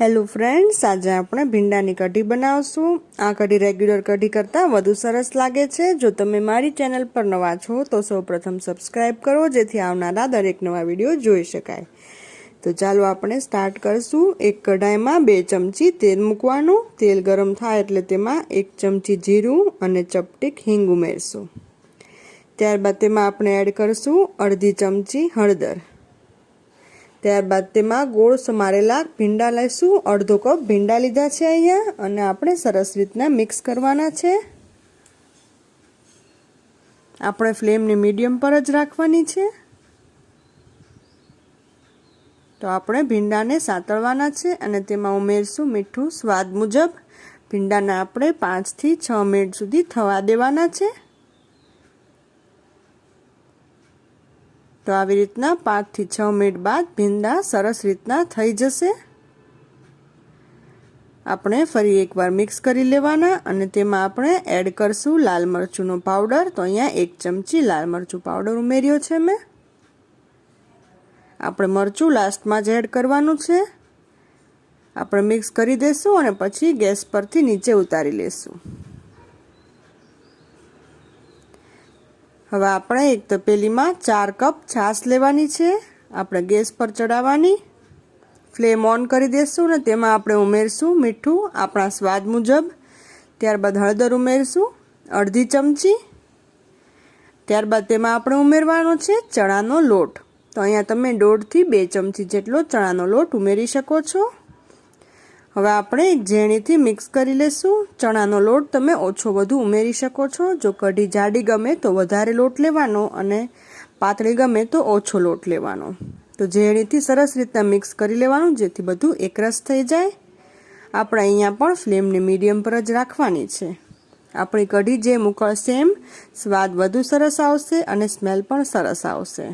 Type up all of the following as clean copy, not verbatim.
Hello friends, आज આપણે ભીંડાની કઢી બનાવશું। આ કઢી રેગ્યુલર કઢી કરતાં વધુ સરસ લાગે છે। જો તમે મારી ચેનલ પર નવા છો તો સૌપ્રથમ સબસ્ક્રાઇબ કરો જેથી આવનારા દરેક નવા વિડિયો જોઈ શકાય। તો ચાલો આપણે સ્ટાર્ટ કરશું। એક કઢાઈમાં 2 ચમચી તેલ મૂકવાનું। તેલ ગરમ થાય એટલે તેમાં 1 ચમચી જીરું અને ચપટીક હિંગ ઉમેરશું। ત્યારબાદ તેમાં આપણે એડ કરશું અડધી ચમચી હળદર। ત્યારબાદ તેમાં ગોળ સમારેલા ભીંડા લઈશું। અડધો કપ ભીંડા લીધા છે અહીંયા અને આપણે સરસ રીતના મિક્સ કરવાના છે। આપણે ફ્લેમને મીડિયમ પર જ રાખવાની છે। તો આપણે ભીંડાને સાતળવાના છે અને તેમાં ઉમેરશું મીઠું સ્વાદ મુજબ। ભીંડાને આપણે 5 થી 6 મિનિટ સુધી થવા દેવાના છે। तो આવી રીતના 5 થી 6 મિનિટ બાદ ભીંડા સરસ રીતના થઈ જશે। આપણે ફરી એકવાર મિક્સ કરી લેવાના અને તેમાં આપણે એડ કરશું લાલ મરચુંનો પાવડર। તો અહીંયા 1 ચમચી લાલ મરચું પાવડર ઉમેર્યો છે મેં। આપણે મરચું લાસ્ટમાં જ એડ કરવાનું છે। આપણે મિક્સ કરી દેશું અને પછી ગેસ પરથી નીચે ઉતારી લેશું। હવે આપણે એક તપેલીમાં 4 કપ છાશ લેવાની છે। આપણે ગેસ પર ચડાવવાની, ફ્લેમ ઓન કરી દેશું અને તેમાં આપણે ઉમેરશું મીઠું આપણા સ્વાદ મુજબ। ત્યારબાદ હળદર ઉમેરશું અડધી ચમચી। ત્યારબાદ તેમાં આપણે ઉમેરવાનો છે ચણાનો લોટ। તો અહીંયા તમે 1.5 થી 2 ચમચી જેટલો ચણાનો લોટ ઉમેરી શકો છો। હવે આપણે એક ઝેણીથી મિક્સ કરી લેશું। ચણાનો લોટ તમે ઓછો વધુ ઉમેરી શકો છો। જો કઢી જાડી ગમે તો વધારે લોટ લેવાનો અને પાતળી ગમે તો ઓછો લોટ લેવાનો। તો ઝેણીથી સરસ રીતના મિક્સ કરી લેવાનું જેથી બધું એકરસ થઈ જાય। આપણે અહીંયા પણ ફ્લેમને મીડિયમ પર જ રાખવાની છે। આપણી કઢી જેમ ઉકળશે એમ સ્વાદ વધુ સરસ આવશે અને સ્મેલ પણ સરસ આવશે।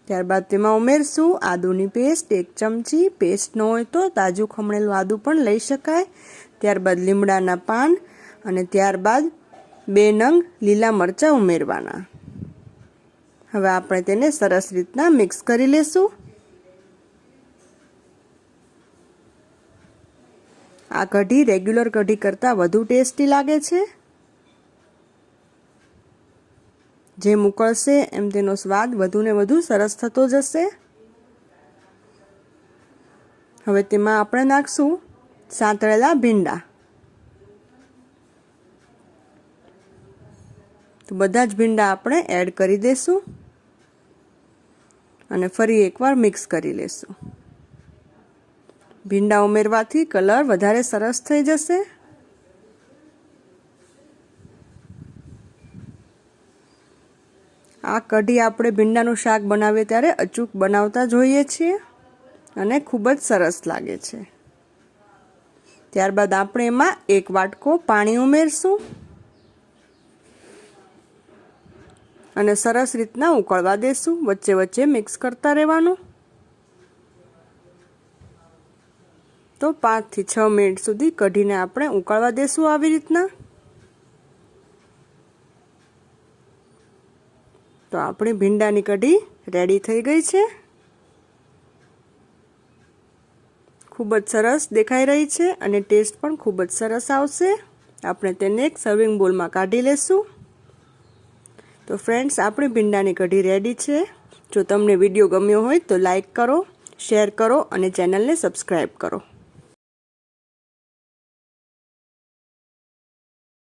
ત્યારબાદ તેમાં ઉમેરશું આદુની પેસ્ટ 1 ચમચી। પેસ્ટ ન હોય તો તાજું ખમણેલું આદુ પણ લઈ શકાય। ત્યારબાદ લીમડાના પાન અને ત્યારબાદ 2 નંગ લીલા મરચાં ઉમેરવાના। હવે આપણે તેને સરસ રીતના મિક્સ કરી લેશું। આ કઢી રેગ્યુલર કઢી કરતાં વધુ ટેસ્ટી લાગે છે। જેમ ઉકળશે એમ તેનો સ્વાદ વધુ ને વધુ સરસ થતો જશે। હવે તેમાં આપણે નાખશું સાંતળેલા ભીંડા। તો બધા જ ભીંડા આપણે એડ કરી દેશું અને ફરી એકવાર મિક્સ કરી લેશું। ભીંડા ઉમેરવાથી કલર વધારે સરસ થઈ જશે। આ કઢી આપણે ભીંડાનું શાક બનાવીએ ત્યારે અચૂક બનાવતા જોઈએ છીએ અને ખૂબ જ સરસ લાગે છે। ત્યારબાદ આપણે એમાં 1 વાટકો પાણી ઉમેરશું અને સરસ રીતના ઉકળવા દેશું। વચ્ચે વચ્ચે મિક્સ કરતા રહેવાનું। તો 5 થી 6 મિનિટ સુધી કઢીને આપણે ઉકળવા દેશું આવી રીતના। તો આપણી ભીંડાની કઢી રેડી થઈ ગઈ છે। ખૂબ જ સરસ દેખાઈ રહી છે અને ટેસ્ટ પણ ખૂબ જ સરસ આવશે। આપણે તેને એક સર્વિંગ બોલમાં કાઢી લેશું। તો ફ્રેન્ડ્સ, આપણી ભીંડાની કઢી રેડી છે। જો તમને વિડીયો ગમ્યો હોય તો લાઈક કરો, શેર કરો અને ચેનલને સબસ્ક્રાઈબ કરો।